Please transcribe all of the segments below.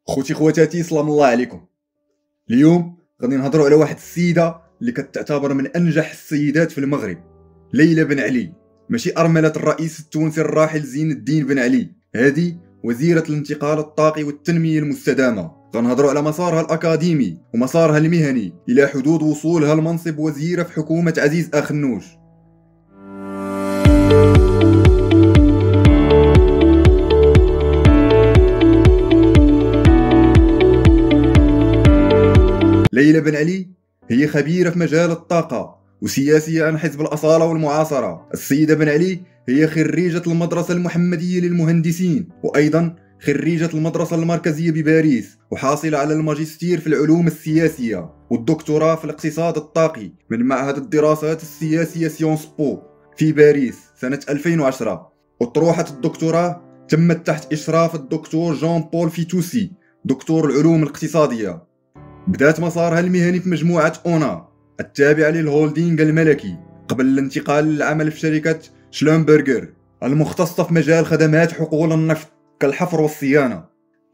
خوتي خواتاتي سلام الله عليكم. اليوم غادي نهضروا على واحد السيده اللي كتعتبر من انجح السيدات في المغرب، ليلى بن علي. ماشي ارمله الرئيس التونسي الراحل زين الدين بن علي، هذه وزيره الانتقال الطاقي والتنميه المستدامه. غنهضروا على مسارها الاكاديمي ومسارها المهني الى حدود وصولها لمنصب وزيره في حكومه عزيز اخنوش. ليلى بن علي هي خبيرة في مجال الطاقة وسياسية عن حزب الأصالة والمعاصرة. السيدة بن علي هي خريجة المدرسة المحمدية للمهندسين، وأيضا خريجة المدرسة المركزية بباريس، وحاصلة على الماجستير في العلوم السياسية والدكتوراه في الاقتصاد الطاقي من معهد الدراسات السياسية سيونس بو في باريس سنة 2010. وطروحة الدكتوراه تمت تحت إشراف الدكتور جان بول فيتوسي دكتور العلوم الاقتصادية. بدات مسارها المهني في مجموعة أونا التابعة للهولدينغ الملكي قبل الانتقال للعمل في شركة شلومبرغر المختصة في مجال خدمات حقول النفط كالحفر والصيانة،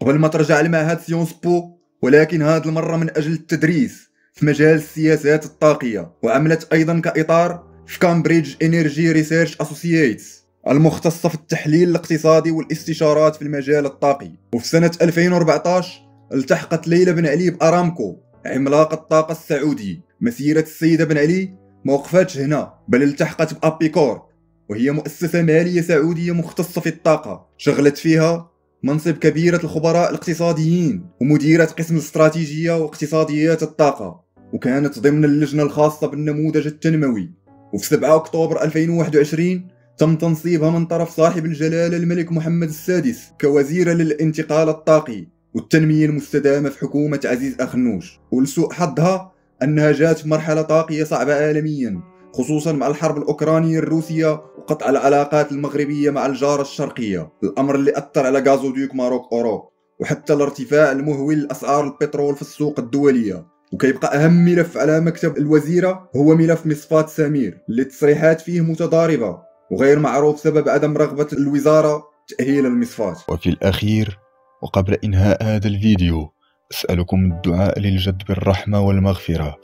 قبل ما ترجع لمعهد سيونس بو، ولكن هذه المرة من أجل التدريس في مجال السياسات الطاقية. وعملت أيضا كإطار في كامبريدج إنرجي ريسيرش أسوسييتس المختصة في التحليل الاقتصادي والاستشارات في المجال الطاقي. وفي سنة 2014 التحقت ليلى بن علي بأرامكو عملاق الطاقة السعودي. مسيرة السيدة بن علي ما وقفتش هنا، بل التحقت بأبيكور، وهي مؤسسة مالية سعودية مختصة في الطاقة، شغلت فيها منصب كبيرة الخبراء الاقتصاديين ومديرة قسم الاستراتيجية واقتصاديات الطاقة، وكانت ضمن اللجنة الخاصة بالنموذج التنموي. وفي 7 أكتوبر 2021 تم تنصيبها من طرف صاحب الجلالة الملك محمد السادس كوزيرة للانتقال الطاقي والتنمية المستدامة في حكومة عزيز أخنوش. ولسوء حظها أنها جات في مرحلة طاقية صعبة عالميا، خصوصا مع الحرب الأوكرانية الروسية وقطع العلاقات المغربية مع الجارة الشرقية، الأمر اللي أثر على غازوديوك ماروك أوروب، وحتى الارتفاع المهول لأسعار البترول في السوق الدولية. وكيبقى أهم ملف على مكتب الوزيرة هو ملف مصفات سمير، اللي التصريحات فيه متضاربة وغير معروف سبب عدم رغبة الوزارة تأهيل المصفات. وفي الأخير وقبل إنهاء هذا الفيديو أسألكم الدعاء للجد بالرحمة والمغفرة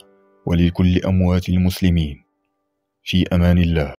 ولكل أموات المسلمين. في أمان الله.